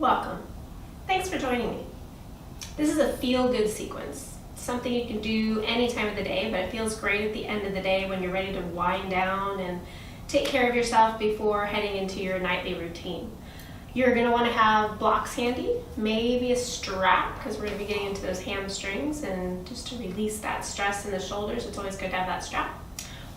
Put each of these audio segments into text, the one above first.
Welcome. Thanks for joining me. This is a feel-good sequence. It's something you can do any time of the day, but it feels great at the end of the day when you're ready to wind down and take care of yourself before heading into your nightly routine. You're going to want to have blocks handy, maybe a strap, because we're going to be getting into those hamstrings, and just to release that stress in the shoulders, it's always good to have that strap.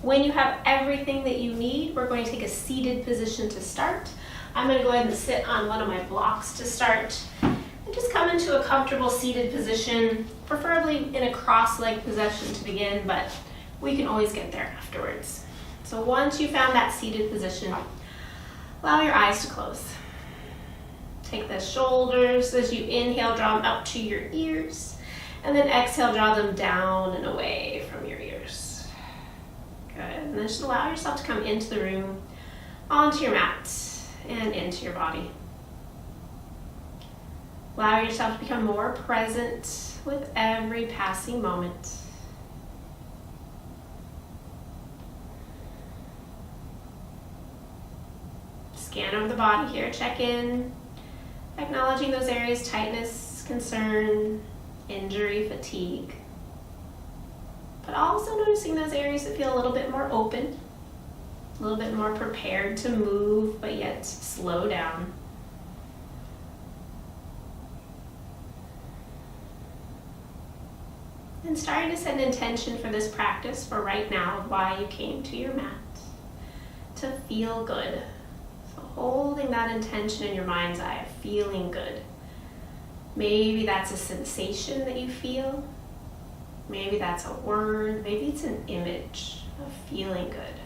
When you have everything that you need, we're going to take a seated position to start. I'm going to go ahead and sit on one of my blocks to start, and just come into a comfortable seated position, preferably in a cross-leg position to begin, but we can always get there afterwards. So once you found that seated position, allow your eyes to close. Take the shoulders as you inhale, draw them up to your ears, and then exhale, draw them down and away from your ears. Good, and then just allow yourself to come into the room, onto your mat, and into your body. Allow yourself to become more present with every passing moment. Scan over the body here, check in, acknowledging those areas: tightness, concern, injury, fatigue. But also noticing those areas that feel a little bit more open, a little bit more prepared to move, but yet slow down. And starting to set an intention for this practice for right now, why you came to your mat, to feel good. So holding that intention in your mind's eye of feeling good. Maybe that's a sensation that you feel. Maybe that's a word. Maybe it's an image of feeling good.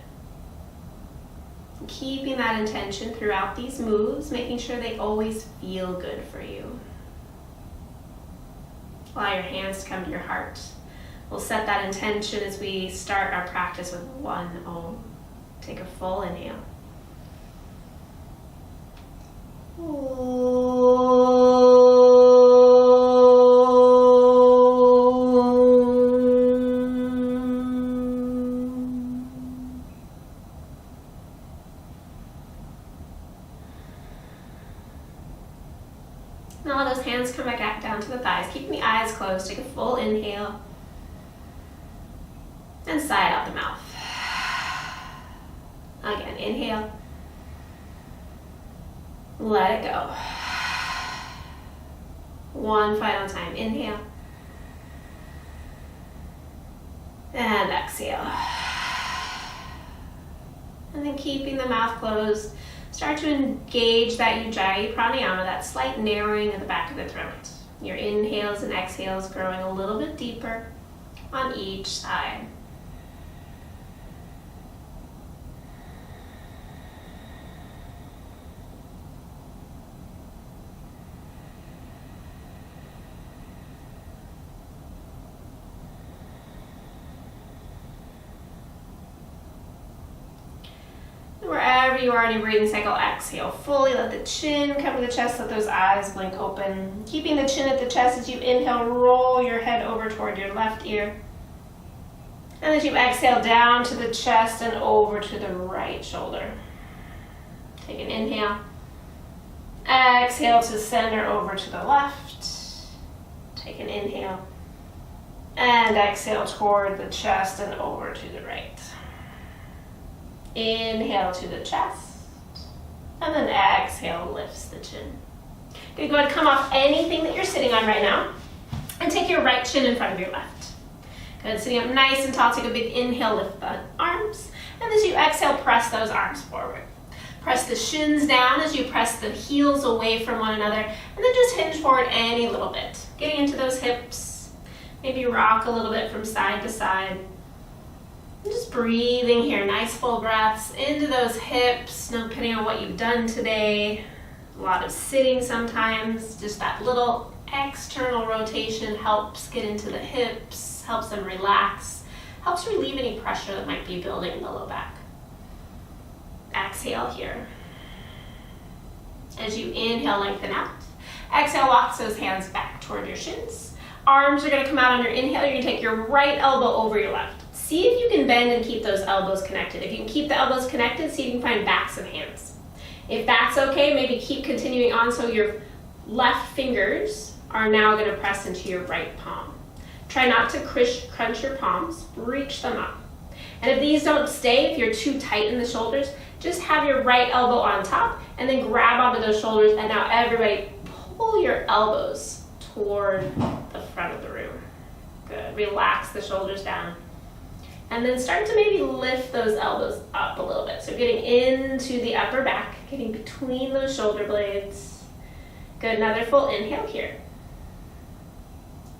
Keeping that intention throughout these moves, making sure they always feel good for you. Allow your hands to come to your heart. We'll set that intention as we start our practice with 1 Om. Take a full inhale. Now let those hands come back down to the thighs. Keeping the eyes closed, take a full inhale. And sigh out the mouth. Again, inhale. Let it go. One final time, inhale. And exhale. And then keeping the mouth closed, start to engage that Ujjayi pranayama, that slight narrowing of the back of the throat. Your inhales and exhales growing a little bit deeper on each side. Wherever you are in your breathing cycle, exhale fully. Let the chin come to the chest. Let those eyes blink open. Keeping the chin at the chest as you inhale, roll your head over toward your left ear. And as you exhale, down to the chest and over to the right shoulder. Take an inhale. Exhale to center over to the left. Take an inhale. And exhale toward the chest and over to the right. Inhale to the chest, and then exhale lifts the chin. Good, go ahead and come off anything that you're sitting on right now, and take your right chin in front of your left. Good, sitting up nice and tall, take a big inhale, lift the arms, and as you exhale, press those arms forward. Press the shins down as you press the heels away from one another, and then just hinge forward any little bit. Getting into those hips, maybe rock a little bit from side to side. And just breathing here, nice full breaths into those hips, depending on what you've done today. A lot of sitting sometimes, just that little external rotation helps get into the hips, helps them relax, helps relieve any pressure that might be building in the low back. Exhale here. As you inhale, lengthen out. Exhale, walk those hands back toward your shins. Arms are going to come out on your inhale. You're going to take your right elbow over your left. See if you can bend and keep those elbows connected. If you can keep the elbows connected, see if you can find backs of hands. If that's okay, maybe keep continuing on so your left fingers are now going to press into your right palm. Try not to crunch your palms, reach them up. And if these don't stay, if you're too tight in the shoulders, just have your right elbow on top and then grab onto those shoulders, and now everybody pull your elbows toward the front of the room. Good, relax the shoulders down. And then start to maybe lift those elbows up a little bit. So getting into the upper back, getting between those shoulder blades. Good, another full inhale here.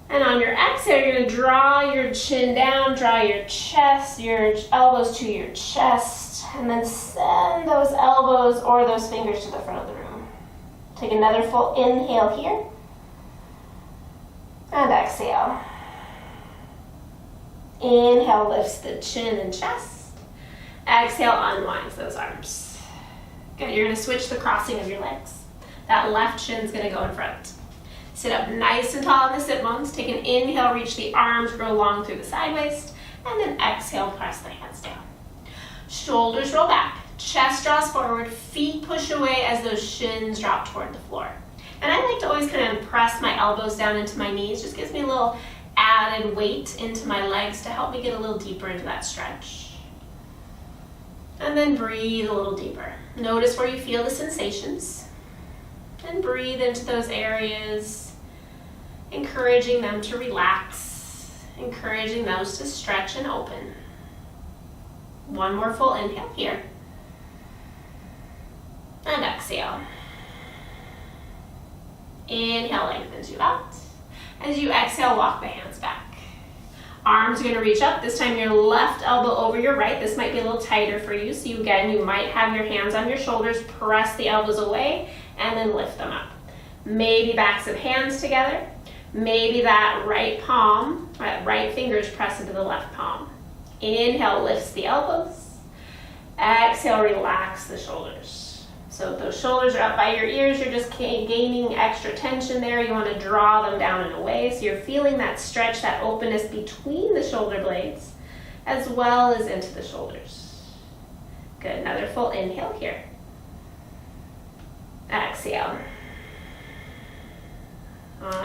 And on your exhale, you're going to draw your chin down, draw your chest, your elbows to your chest, and then send those elbows or those fingers to the front of the room. Take another full inhale here. And exhale. Inhale lifts the chin and chest. Exhale unwinds those arms. Good, you're going to switch the crossing of your legs. That left shin's going to go in front. Sit up nice and tall in the sit bones. Take an inhale, reach the arms, grow long through the side waist, and then exhale, press the hands down. Shoulders roll back, chest draws forward, feet push away as those shins drop toward the floor. And I like to always kind of press my elbows down into my knees, just gives me a little added weight into my legs to help me get a little deeper into that stretch. And then breathe a little deeper. Notice where you feel the sensations. And breathe into those areas, encouraging them to relax, encouraging those to stretch and open. One more full inhale here. And exhale. Inhale, lengthens you out. As you exhale, walk the hands back. Arms are going to reach up. This time your left elbow over your right. This might be a little tighter for you. So you might have your hands on your shoulders, press the elbows away, and then lift them up. Maybe backs of hands together. Maybe that right palm, right fingers press into the left palm. Inhale lifts the elbows. Exhale, relax the shoulders. So if those shoulders are up by your ears, you're just gaining extra tension there. You want to draw them down and away. So you're feeling that stretch, that openness between the shoulder blades, as well as into the shoulders. Good, another full inhale here. Exhale.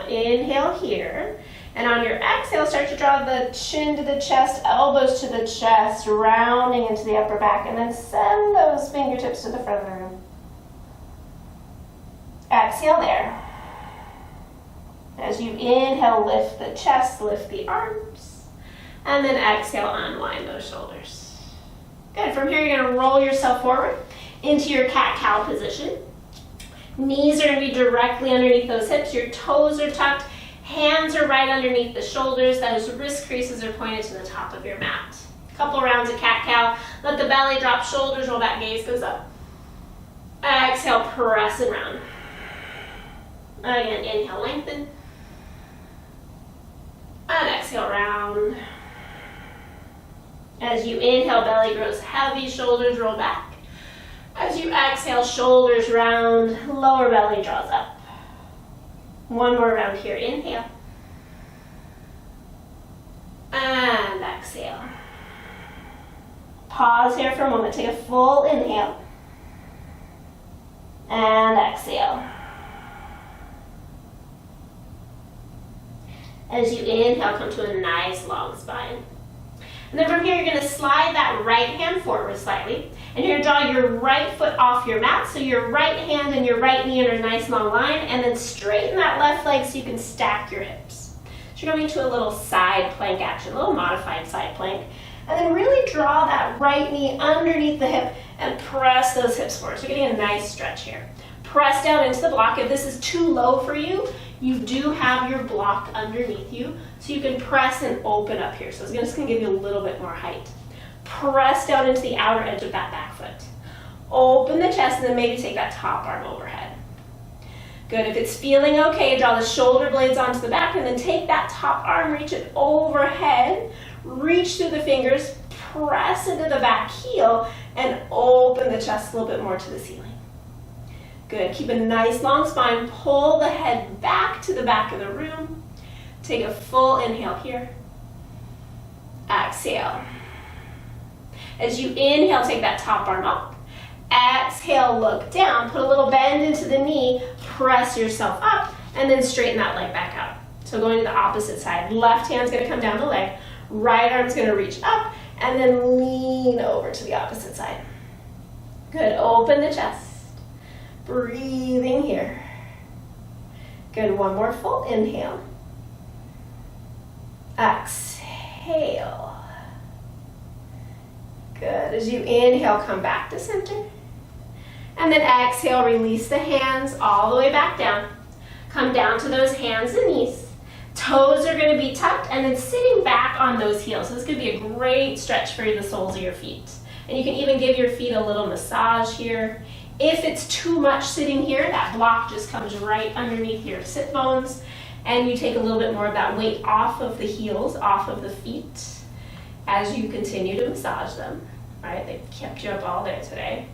Inhale here. And on your exhale, start to draw the chin to the chest, elbows to the chest, rounding into the upper back, and then send those fingertips to the front of the room. Exhale there. As you inhale, lift the chest, lift the arms, and then exhale, unwind those shoulders. Good. From here, you're going to roll yourself forward into your cat-cow position. Knees are going to be directly underneath those hips. Your toes are tucked. Hands are right underneath the shoulders. Those wrist creases are pointed to the top of your mat. Couple rounds of cat-cow. Let the belly drop, shoulders roll back, gaze goes up. Exhale, press and round. Again, inhale, lengthen. And exhale, round. As you inhale, belly grows heavy, shoulders roll back. As you exhale, shoulders round, lower belly draws up. One more round here, inhale. And exhale. Pause here for a moment, take a full inhale. And exhale. As you inhale, come to a nice long spine. And then from here, you're going to slide that right hand forward slightly. And you're going to draw your right foot off your mat. So your right hand and your right knee are in a nice long line. And then straighten that left leg so you can stack your hips. So you're going to a little side plank action, a little modified side plank. And then really draw that right knee underneath the hip and press those hips forward. So you're getting a nice stretch here. Press down into the block. If this is too low for you, you do have your block underneath you, so you can press and open up here. So it's just going to give you a little bit more height. Press down into the outer edge of that back foot. Open the chest, and then maybe take that top arm overhead. Good. If it's feeling okay, draw the shoulder blades onto the back, and then take that top arm, reach it overhead, reach through the fingers, press into the back heel, and open the chest a little bit more to the ceiling. Good. Keep a nice long spine. Pull the head back to the back of the room. Take a full inhale here. Exhale. As you inhale, take that top arm up. Exhale, look down, put a little bend into the knee, press yourself up, and then straighten that leg back out. So going to the opposite side. Left hand's gonna come down the leg, right arm's gonna reach up, and then lean over to the opposite side. Good, open the chest. Breathing here. Good, one more full inhale. Exhale. Good, as you inhale, come back to center. And then exhale, release the hands all the way back down. Come down to those hands and knees. Toes are gonna be tucked and then sitting back on those heels. So this could be a great stretch for the soles of your feet. And you can even give your feet a little massage here. If it's too much sitting here, that block just comes right underneath your sit bones and you take a little bit more of that weight off of the heels, off of the feet as you continue to massage them, right? They've kept you up all day today.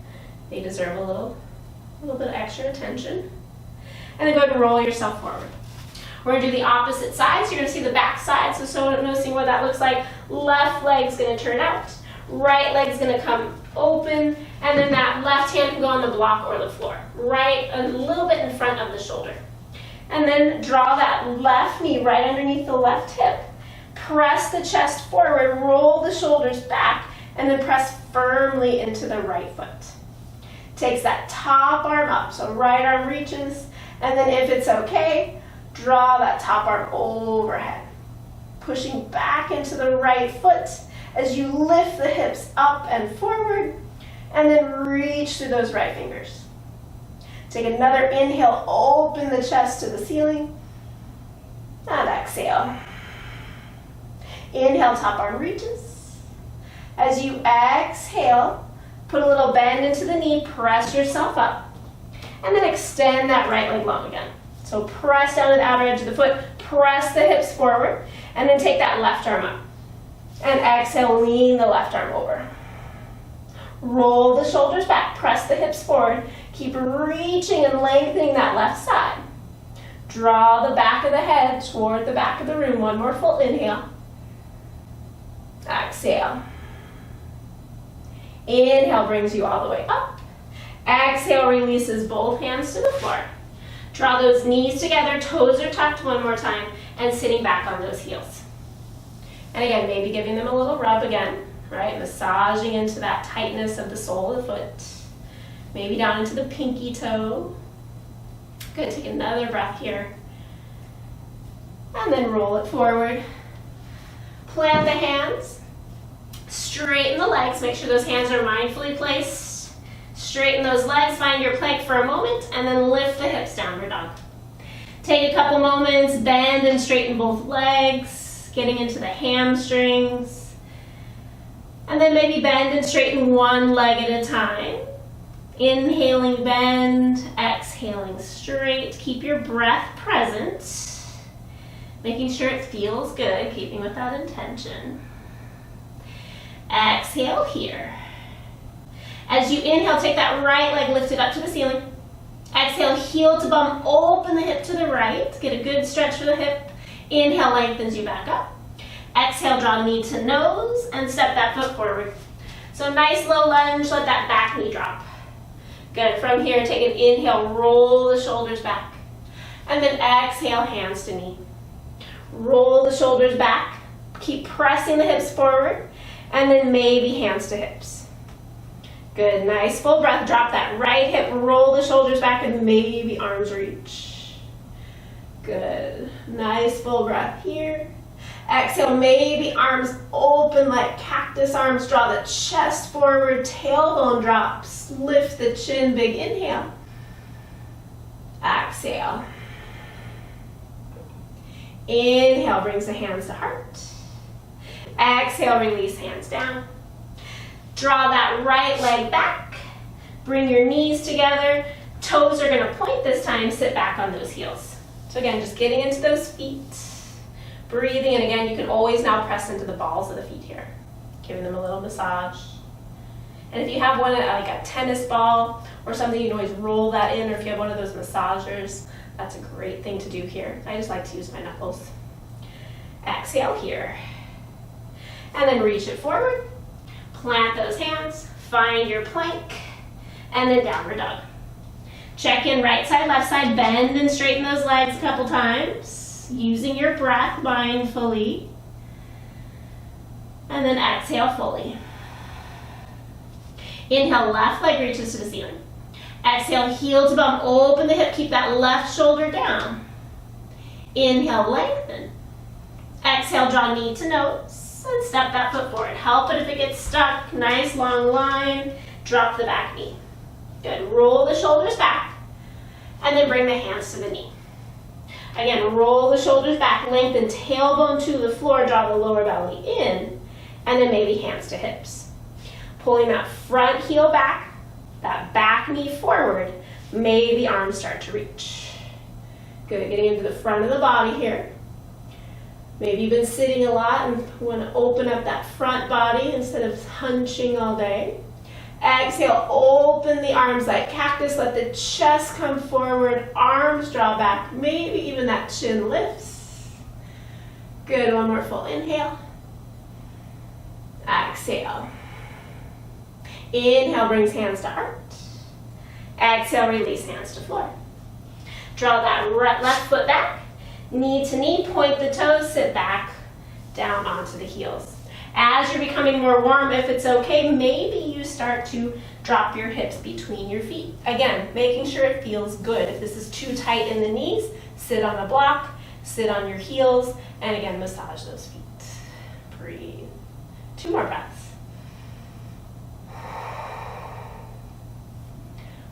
They deserve a little bit of extra attention. And then go ahead and roll yourself forward. We're gonna do the opposite side, so you're gonna see the back side, so noticing what that looks like. Left leg's gonna turn out, right leg's gonna come open, and then that left hand can go on the block or the floor. Right, a little bit in front of the shoulder. And then draw that left knee right underneath the left hip. Press the chest forward, roll the shoulders back, and then press firmly into the right foot. Takes that top arm up, so right arm reaches, and then if it's okay, draw that top arm overhead. Pushing back into the right foot as you lift the hips up and forward, and then reach through those right fingers. Take another inhale, open the chest to the ceiling, and exhale. Inhale, top arm reaches. As you exhale, put a little bend into the knee, press yourself up, and then extend that right leg long again. So press down to the outer edge of the foot, press the hips forward, and then take that left arm up. And exhale, lean the left arm over. Roll the shoulders back, press the hips forward, keep reaching and lengthening that left side. Draw the back of the head toward the back of the room. One more full inhale. Exhale. Inhale brings you all the way up. Exhale releases both hands to the floor. Draw those knees together, toes are tucked one more time, and sitting back on those heels. And again, maybe giving them a little rub again, right? Massaging into that tightness of the sole of the foot. Maybe down into the pinky toe. Good, take another breath here. And then roll it forward. Plant the hands. Straighten the legs, make sure those hands are mindfully placed. Straighten those legs, find your plank for a moment, and then lift the hips, downward dog. Take a couple moments, bend and straighten both legs, getting into the hamstrings. And then maybe bend and straighten one leg at a time. Inhaling, bend, exhaling, straight. Keep your breath present, making sure it feels good, keeping with that intention. Exhale here. As you inhale, take that right leg, lift it up to the ceiling. Exhale, heel to bum, open the hip to the right. Get a good stretch for the hip. Inhale, lengthens you back up. Exhale, draw knee to nose and step that foot forward. So nice low lunge, let that back knee drop. Good, from here, take an inhale, roll the shoulders back. And then exhale, hands to knee. Roll the shoulders back. Keep pressing the hips forward. And then maybe hands to hips. Good, nice full breath. Drop that right hip, roll the shoulders back, and maybe arms reach. Good, nice full breath here. Exhale, maybe arms open like cactus arms. Draw the chest forward, tailbone drops. Lift the chin, big inhale. Exhale. Inhale, brings the hands to heart. Exhale, release hands down. Draw that right leg back. Bring your knees together. Toes are going to point this time. Sit back on those heels. So again, just getting into those feet. Breathing, and again, you can always now press into the balls of the feet here. Giving them a little massage. And if you have one like a tennis ball or something, you can always roll that in, or if you have one of those massagers, that's a great thing to do here. I just like to use my knuckles. Exhale here. And then reach it forward. Plant those hands. Find your plank. and then downward dog. Check in right side, left side, bend and straighten those legs a couple times, using your breath mindfully. And then exhale fully. Inhale, left leg reaches to the ceiling. Exhale, heel to bum, open the hip, keep that left shoulder down. Inhale, lengthen. Exhale, draw knee to nose, and step that foot forward. Help it if it gets stuck, nice long line, drop the back knee. Good, roll the shoulders back, and then bring the hands to the knee. Again, roll the shoulders back, lengthen tailbone to the floor, draw the lower belly in, and then maybe hands to hips. Pulling that front heel back, that back knee forward, may the arms start to reach. Good, getting into the front of the body here. Maybe you've been sitting a lot and want to open up that front body instead of hunching all day. Exhale, open the arms like cactus, let the chest come forward, arms draw back, maybe even that chin lifts. Good, one more full inhale. Exhale. Inhale, brings hands to heart. Exhale, release hands to floor. Draw that left foot back, knee to knee, point the toes, sit back, down onto the heels. As you're becoming more warm, if it's okay, maybe you start to drop your hips between your feet. Again, making sure it feels good. If this is too tight in the knees, sit on a block, sit on your heels, and again, massage those feet. Breathe. 2 more breaths.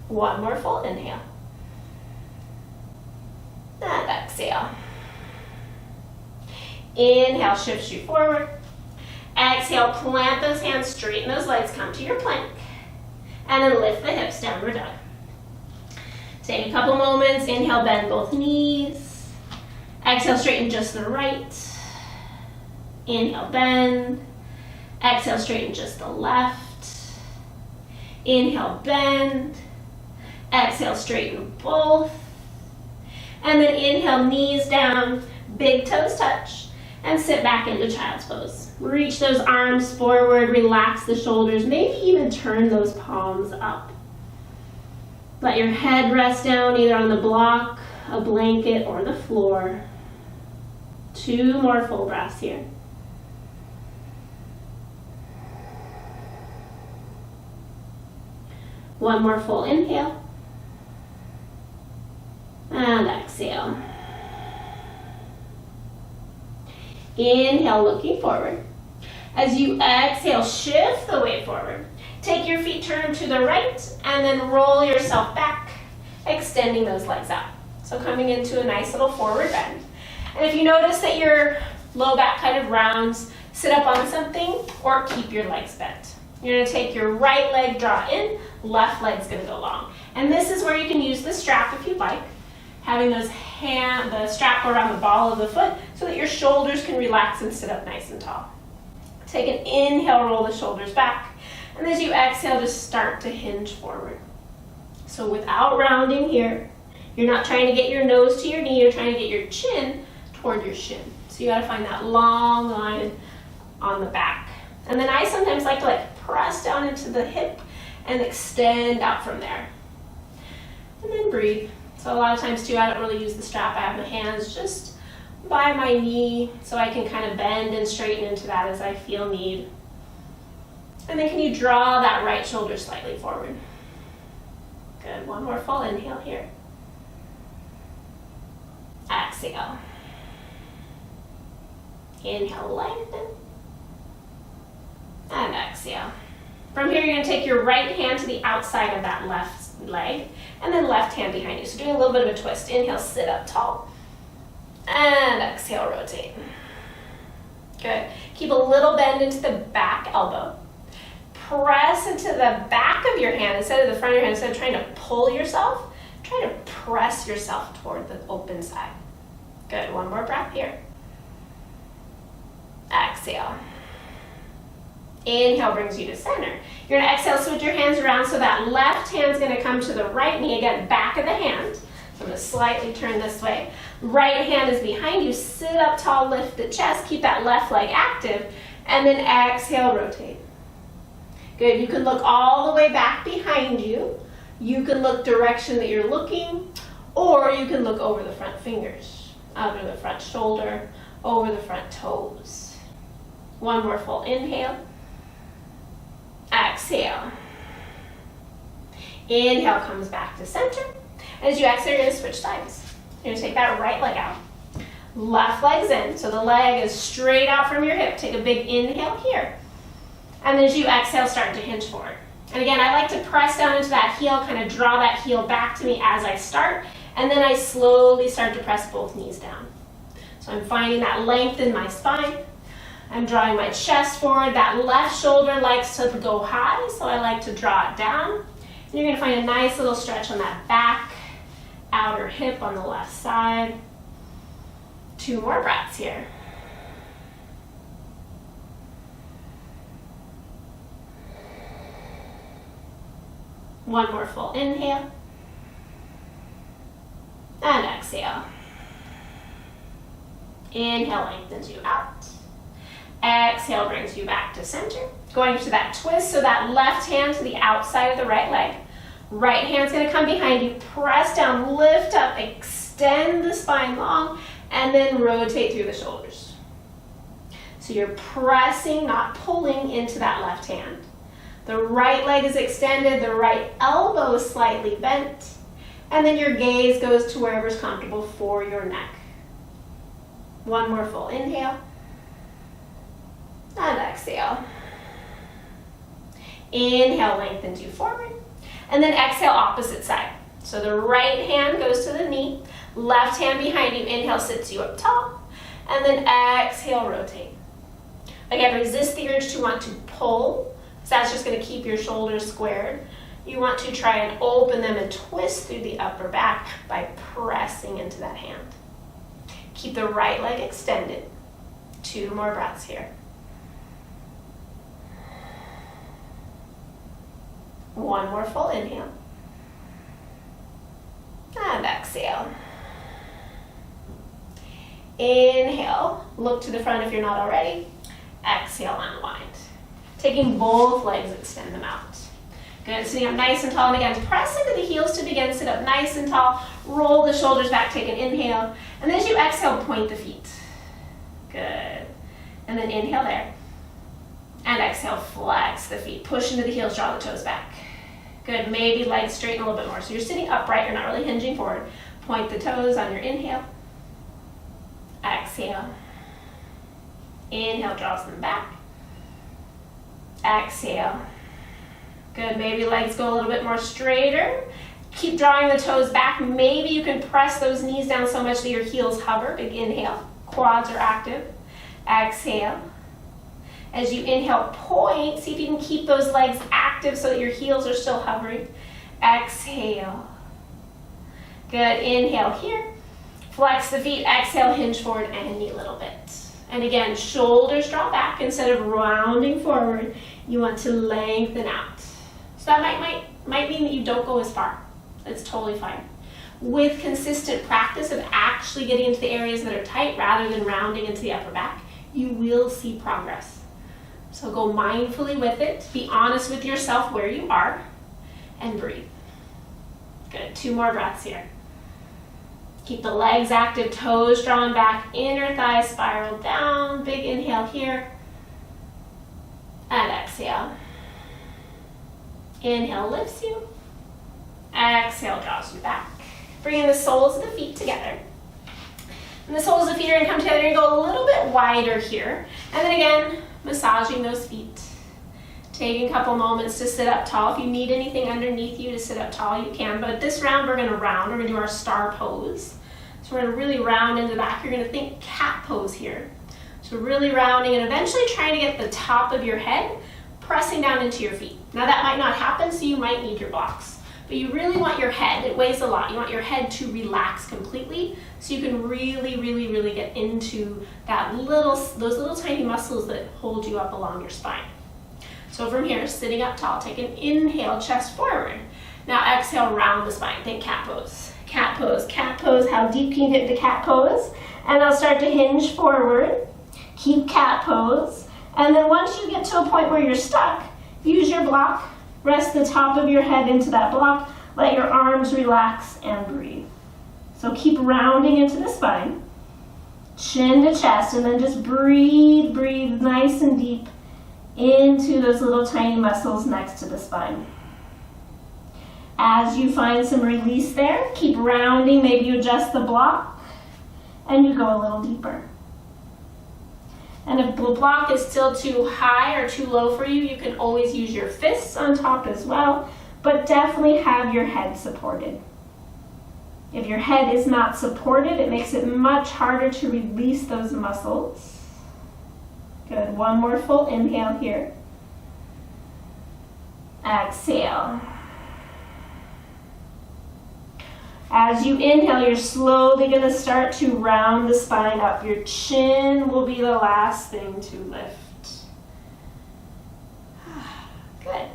1 more full inhale. And exhale. Inhale, shifts you forward. Exhale, plant those hands, straighten those legs, come to your plank. And then lift the hips, downward dog. Take a couple moments. Inhale, bend both knees. Exhale, straighten just the right. Inhale, bend. Exhale, straighten just the left. Inhale, bend. Exhale, straighten both. And then inhale, knees down, big toes touch, and sit back into child's pose. Reach those arms forward, relax the shoulders, maybe even turn those palms up. Let your head rest down either on the block, a blanket, or the floor. 2 more full breaths here. One more full inhale. And exhale. Inhale, looking forward. As you exhale, shift the weight forward. Take your feet, turn them to the right, and then roll yourself back, extending those legs out. So coming into a nice little forward bend. And if you notice that your low back kind of rounds, sit up on something or keep your legs bent. You're going to take your right leg, draw in, left leg's going to go long. And this is where you can use the strap if you'd like. Having the strap go around the ball of the foot so that your shoulders can relax and sit up nice and tall. Take an inhale, roll the shoulders back. And as you exhale, just start to hinge forward. So without rounding here, you're not trying to get your nose to your knee, you're trying to get your chin toward your shin. So you gotta find that long line on the back. And then I sometimes like to press down into the hip and extend out from there. And then breathe. So a lot of times too, I don't really use the strap. I have my hands just by my knee so I can kind of bend and straighten into that as I feel need. And then can you draw that right shoulder slightly forward? Good, 1 more full inhale here. Exhale. Inhale, lengthen. And exhale. From here, you're going to take your right hand to the outside of that left leg, and then left hand behind you. So doing a little bit of a twist. Inhale, sit up tall. And exhale, rotate. Good. Keep a little bend into the back elbow. Press into the back of your hand instead of the front of your hand. Instead of trying to pull yourself, try to press yourself toward the open side. Good. 1 more breath here. Exhale. Inhale brings you to center. You're going to exhale, switch your hands around so that left hand's going to come to the right knee. Again, back of the hand. So I'm going to slightly turn this way. Right hand is behind you. Sit up tall, lift the chest. Keep that left leg active. And then exhale, rotate. Good. You can look all the way back behind you You can look direction that you're looking, or you can look over the front fingers, under the front shoulder, over the front toes. One more full inhale. Exhale. Inhale comes back to center. As you exhale, you're going to switch sides. You're going to take that right leg out. Left leg's in, so the leg is straight out from your hip. Take a big inhale here. And then as you exhale, start to hinge forward. And again, I like to press down into that heel, kind of draw that heel back to me as I start, and then I slowly start to press both knees down. So I'm finding that length in my spine. I'm drawing my chest forward. That left shoulder likes to go high, so I like to draw it down. And you're going to find a nice little stretch on that back outer hip on the left side. 2 more breaths here. One more full inhale. And exhale. Inhale lengthens you out. Exhale brings you back to center. Going to that twist, so that left hand to the outside of the right leg. Right hand's going to come behind you. Press down, lift up, extend the spine long, and then rotate through the shoulders. So you're pressing, not pulling into that left hand. The right leg is extended, the right elbow is slightly bent, and then your gaze goes to wherever's comfortable for your neck. One more full inhale. And exhale. Inhale lengthens you forward. And then exhale opposite side. So the right hand goes to the knee. Left hand behind you. Inhale sits you up tall. And then exhale, rotate. Again, resist the urge to want to pull. So that's just going to keep your shoulders squared. You want to try and open them and twist through the upper back by pressing into that hand. Keep the right leg extended. 2 more breaths here. One more full inhale. And exhale. Inhale, look to the front if you're not already. Exhale, unwind. Taking both legs, extend them out. Good, sitting up nice and tall, and again, press into the heels to begin. Sit up nice and tall, roll the shoulders back, take an inhale, and then as you exhale, point the feet. Good, and then inhale there. And exhale, flex the feet, push into the heels, draw the toes back. Good, maybe legs straighten a little bit more. So you're sitting upright, you're not really hinging forward. Point the toes on your inhale. Exhale. Inhale, draws them back. Exhale. Good, maybe legs go a little bit more straighter. Keep drawing the toes back. Maybe you can press those knees down so much that your heels hover. Big inhale. Quads are active. Exhale. As you inhale, point. See if you can keep those legs active so that your heels are still hovering. Exhale. Good, inhale here. Flex the feet, exhale, hinge forward, and knee a little bit. And again, shoulders draw back. Instead of rounding forward, you want to lengthen out. So that might mean that you don't go as far. It's totally fine. With consistent practice of actually getting into the areas that are tight rather than rounding into the upper back, you will see progress. So go mindfully with it. Be honest with yourself where you are, and breathe. Good, 2 more breaths here. Keep the legs active, toes drawn back, inner thighs spiral down. Big inhale here. And exhale. Inhale lifts you. Exhale draws you back. Bringing the soles of the feet together. And the soles of the feet are going to come together and go a little bit wider here. And then again, massaging those feet. Taking a couple moments to sit up tall. If you need anything underneath you to sit up tall, you can. But this round, we're going to round. We're going to do our star pose. So we're going to really round into the back. You're going to think cat pose here. So really rounding and eventually trying to get the top of your head pressing down into your feet. Now that might not happen, so you might need your blocks. But you really want your head, it weighs a lot, you want your head to relax completely so you can really, really, really get into those little tiny muscles that hold you up along your spine. So from here, sitting up tall, take an inhale, chest forward. Now exhale, round the spine. Think cat pose. Cat pose, cat pose. How deep can you get into cat pose? And I'll start to hinge forward. Keep cat pose. And then once you get to a point where you're stuck, use your block. Rest the top of your head into that block. Let your arms relax and breathe. So keep rounding into the spine, chin to chest, and then just breathe, breathe nice and deep into those little tiny muscles next to the spine. As you find some release there, keep rounding, maybe you adjust the block, and you go a little deeper. And if the block is still too high or too low for you, you can always use your fists on top as well, but definitely have your head supported. If your head is not supported, it makes it much harder to release those muscles. Good, one more full inhale here. Exhale. As you inhale, you're slowly going to start to round the spine up. Your chin will be the last thing to lift. Good.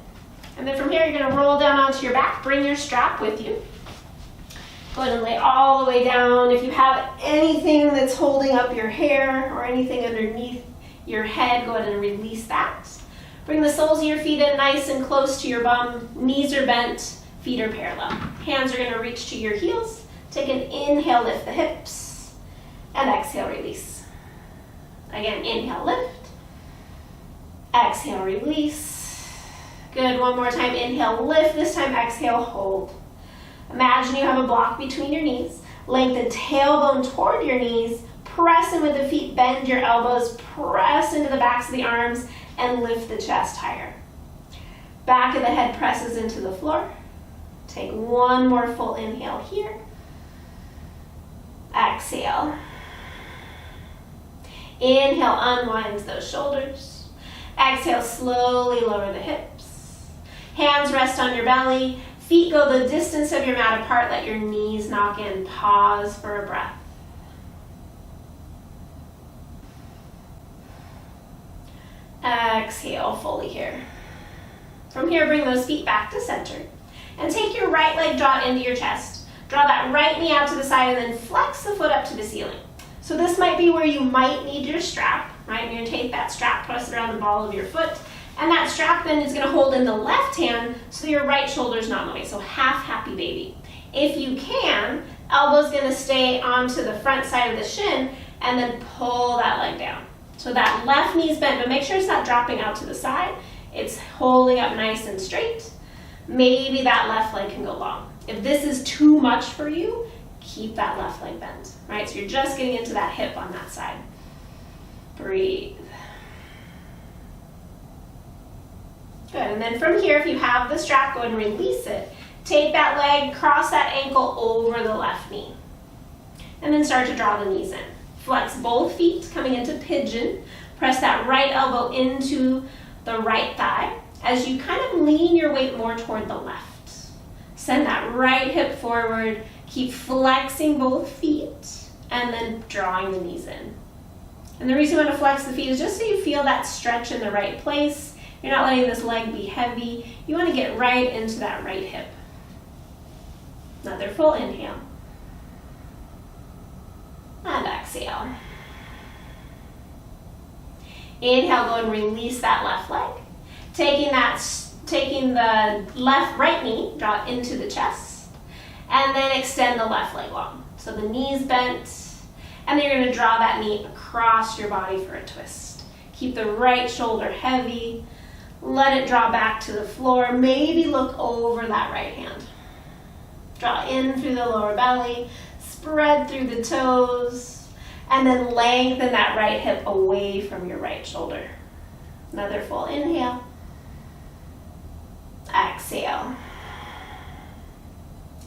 And then from here, you're going to roll down onto your back. Bring your strap with you. Go ahead and lay all the way down. If you have anything that's holding up your hair or anything underneath your head, go ahead and release that. Bring the soles of your feet in nice and close to your bum. Knees are bent. Feet are parallel. Hands are going to reach to your heels. Take an inhale, lift the hips, and exhale, release. Again, inhale, lift. Exhale, release. Good, one more time. Inhale, lift. This time, exhale, hold. Imagine you have a block between your knees. Lengthen tailbone toward your knees. Press in with the feet. Bend your elbows. Press into the backs of the arms, and lift the chest higher. Back of the head presses into the floor. Take one more full inhale here. Exhale. Inhale, unwinds those shoulders. Exhale, slowly lower the hips. Hands rest on your belly. Feet go the distance of your mat apart. Let your knees knock in. Pause for a breath. Exhale fully here. From here, bring those feet back to center. And take your right leg, draw it into your chest. Draw that right knee out to the side and then flex the foot up to the ceiling. So this might be where you might need your strap, right? You're going to take that strap, press it around the ball of your foot, and that strap then is going to hold in the left hand so your right shoulder is not in the way. So half happy baby. If you can, elbow's going to stay onto the front side of the shin and then pull that leg down. So that left knee's bent, but make sure it's not dropping out to the side. It's holding up nice and straight. Maybe that left leg can go long. If this is too much for you, keep that left leg bent, right? So you're just getting into that hip on that side. Breathe. Good, and then from here, if you have the strap, go ahead and release it. Take that leg, cross that ankle over the left knee. And then start to draw the knees in. Flex both feet, coming into pigeon. Press that right elbow into the right thigh as you kind of lean your weight more toward the left. Send that right hip forward. Keep flexing both feet and then drawing the knees in. And the reason you want to flex the feet is just so you feel that stretch in the right place. You're not letting this leg be heavy. You want to get right into that right hip. Another full inhale. And exhale. Inhale, go and release that left leg. Taking the right knee, draw it into the chest, and then extend the left leg long. So the knee's bent, and then you're going to draw that knee across your body for a twist. Keep the right shoulder heavy. Let it draw back to the floor. Maybe look over that right hand. Draw in through the lower belly, spread through the toes, and then lengthen that right hip away from your right shoulder. Another full inhale. Exhale.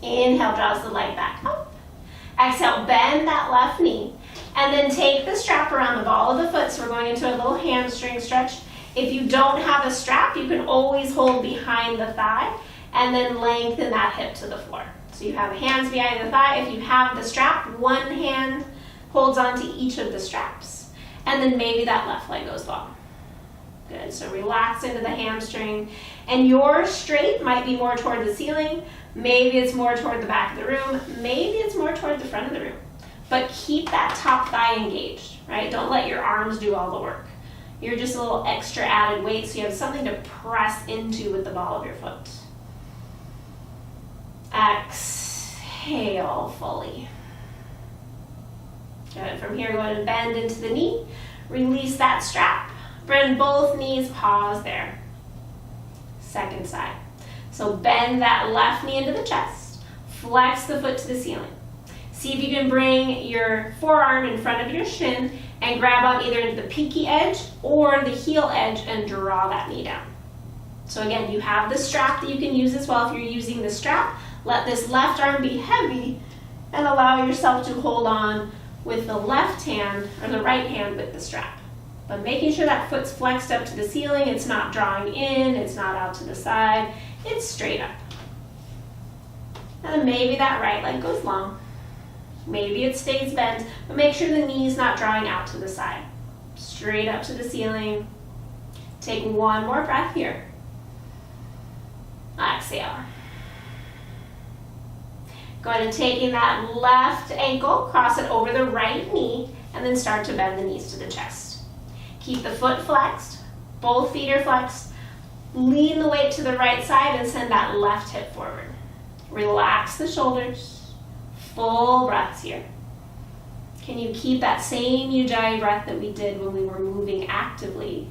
Inhale, draws the leg back up. Exhale, bend that left knee. And then take the strap around the ball of the foot. So we're going into a little hamstring stretch. If you don't have a strap, you can always hold behind the thigh and then lengthen that hip to the floor. So you have hands behind the thigh. If you have the strap, one hand holds onto each of the straps. And then maybe that left leg goes long. Good, so relax into the hamstring. And your straight might be more toward the ceiling. Maybe it's more toward the back of the room. Maybe it's more toward the front of the room. But keep that top thigh engaged, right? Don't let your arms do all the work. You're just a little extra added weight so you have something to press into with the ball of your foot. Exhale fully. Good. From here, go ahead and bend into the knee. Release that strap. Bend both knees, pause there. Second side. So bend that left knee into the chest. Flex the foot to the ceiling. See if you can bring your forearm in front of your shin and grab on either the pinky edge or the heel edge and draw that knee down. So again, you have the strap that you can use as well. If you're using the strap, let this left arm be heavy and allow yourself to hold on with the left hand or the right hand with the strap. But making sure that foot's flexed up to the ceiling, it's not drawing in, it's not out to the side, it's straight up. And then maybe that right leg goes long. Maybe it stays bent, but make sure the knee's not drawing out to the side. Straight up to the ceiling. Take one more breath here. Exhale. Go ahead and taking that left ankle, cross it over the right knee, and then start to bend the knees to the chest. Keep the foot flexed, both feet are flexed. Lean the weight to the right side and send that left hip forward. Relax the shoulders, full breaths here. Can you keep that same Ujjayi breath that we did when we were moving actively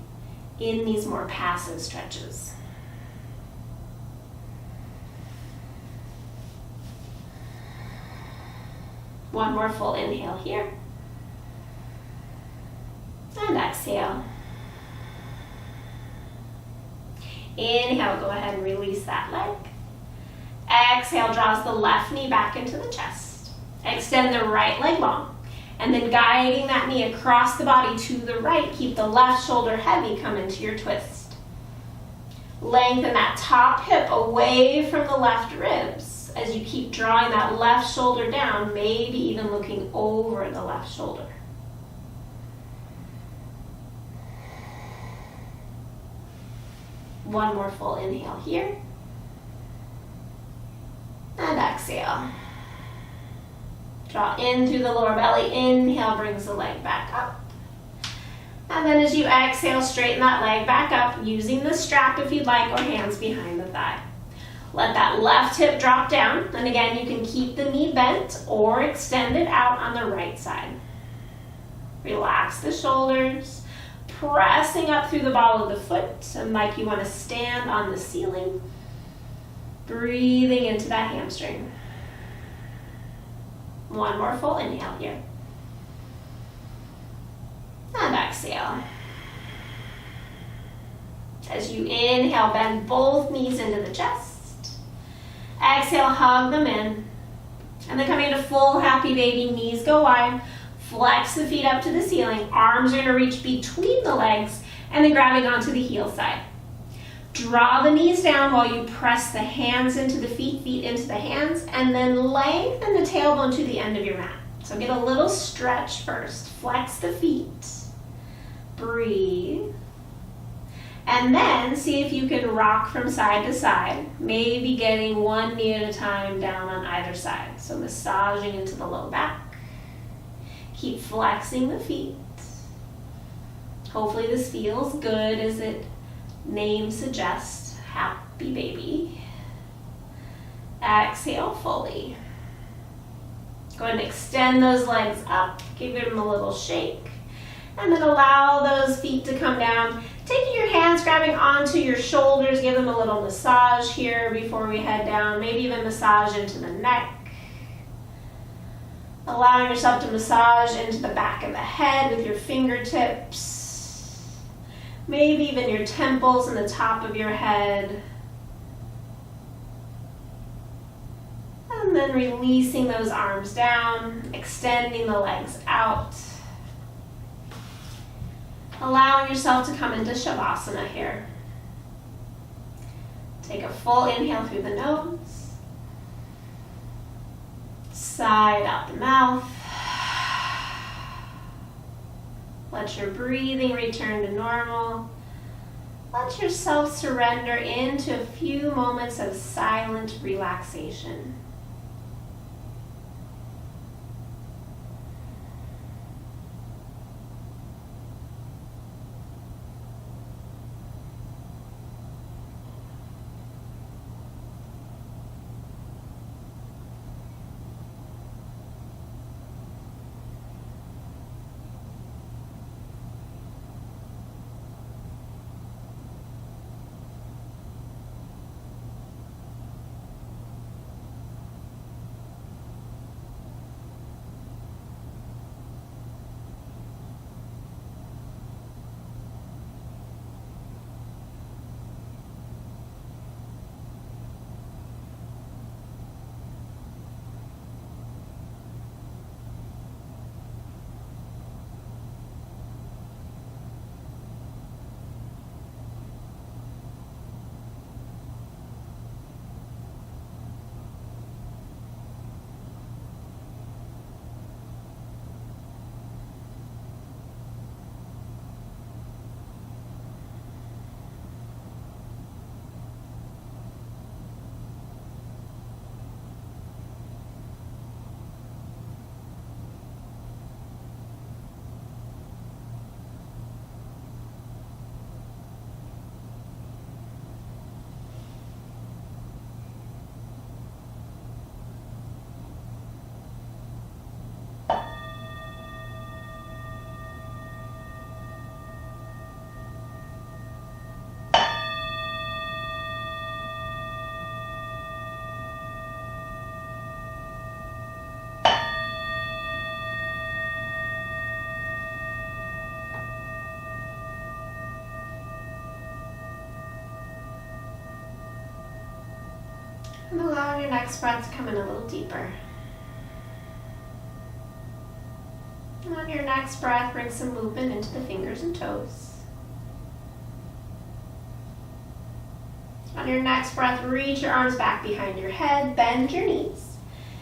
in these more passive stretches? One more full inhale here. And exhale. Inhale, go ahead and release that leg. Exhale, draws the left knee back into the chest. Extend the right leg long. And then guiding that knee across the body to the right, keep the left shoulder heavy, come into your twist. Lengthen that top hip away from the left ribs as you keep drawing that left shoulder down, maybe even looking over the left shoulder. One more full inhale here. And exhale. Draw in through the lower belly. Inhale brings the leg back up. And then as you exhale, straighten that leg back up using the strap if you'd like, or hands behind the thigh. Let that left hip drop down. And again, you can keep the knee bent or extend it out on the right side. Relax the shoulders, pressing up through the ball of the foot, and like you want to stand on the ceiling. Breathing into that hamstring. One more full inhale here. And exhale. As you inhale, bend both knees into the chest. Exhale, hug them in. And then coming into full happy baby, knees go wide. Flex the feet up to the ceiling. Arms are going to reach between the legs and then grabbing onto the heel side. Draw the knees down while you press the hands into the feet, feet into the hands, and then lengthen the tailbone to the end of your mat. So get a little stretch first. Flex the feet. Breathe. And then see if you can rock from side to side, maybe getting one knee at a time down on either side. So massaging into the low back. Keep flexing the feet. Hopefully this feels good as it name suggests, happy baby. Exhale fully. Go ahead and extend those legs up, give them a little shake, and then allow those feet to come down. Taking your hands, grabbing onto your shoulders, give them a little massage here before we head down, maybe even massage into the neck. Allowing yourself to massage into the back of the head with your fingertips. Maybe even your temples and the top of your head. And then releasing those arms down, extending the legs out. Allowing yourself to come into Shavasana here. Take a full inhale through the nose. Side out the mouth. Let your breathing return to normal. Let yourself surrender into a few moments of silent relaxation. And allow your next breath to come in a little deeper. And on your next breath, bring some movement into the fingers and toes. On your next breath, reach your arms back behind your head, bend your knees.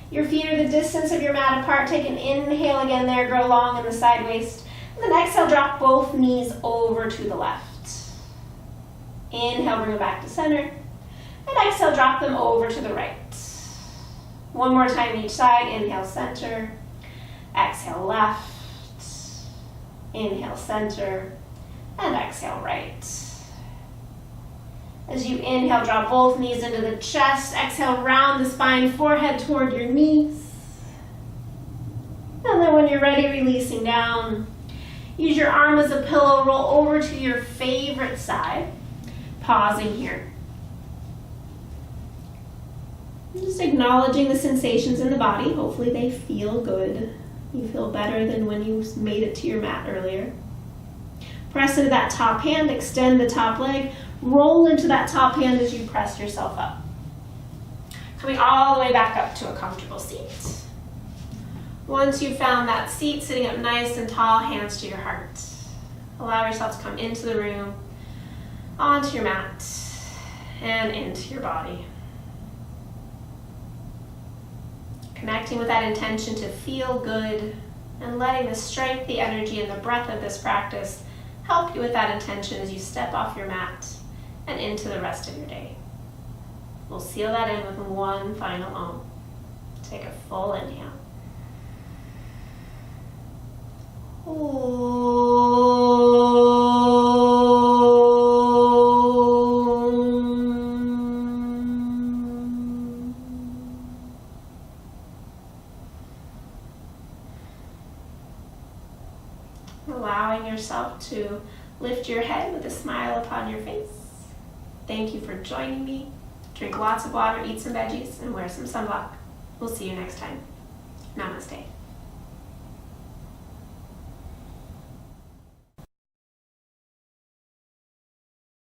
Your feet are the distance of your mat apart. Take an inhale again there, grow long in the side waist. And then exhale, drop both knees over to the left. Inhale, bring them back to center. And exhale, drop them over to the right. One more time each side. Inhale, center. Exhale, left. Inhale, center. And exhale, right. As you inhale, draw both knees into the chest. Exhale, round the spine, forehead toward your knees. And then when you're ready, releasing down. Use your arm as a pillow, roll over to your favorite side. Pausing here. Just acknowledging the sensations in the body. Hopefully they feel good. You feel better than when you made it to your mat earlier. Press into that top hand, extend the top leg, roll into that top hand as you press yourself up. Coming all the way back up to a comfortable seat. Once you've found that seat, sitting up nice and tall, hands to your heart. Allow yourself to come into the room, onto your mat, and into your body. Connecting with that intention to feel good and letting the strength, the energy, and the breath of this practice help you with that intention as you step off your mat and into the rest of your day. We'll seal that in with one final Om. Take a full inhale. Allowing yourself to lift your head with a smile upon your face. Thank you for joining me. Drink lots of water, eat some veggies, and wear some sunblock. We'll see you next time.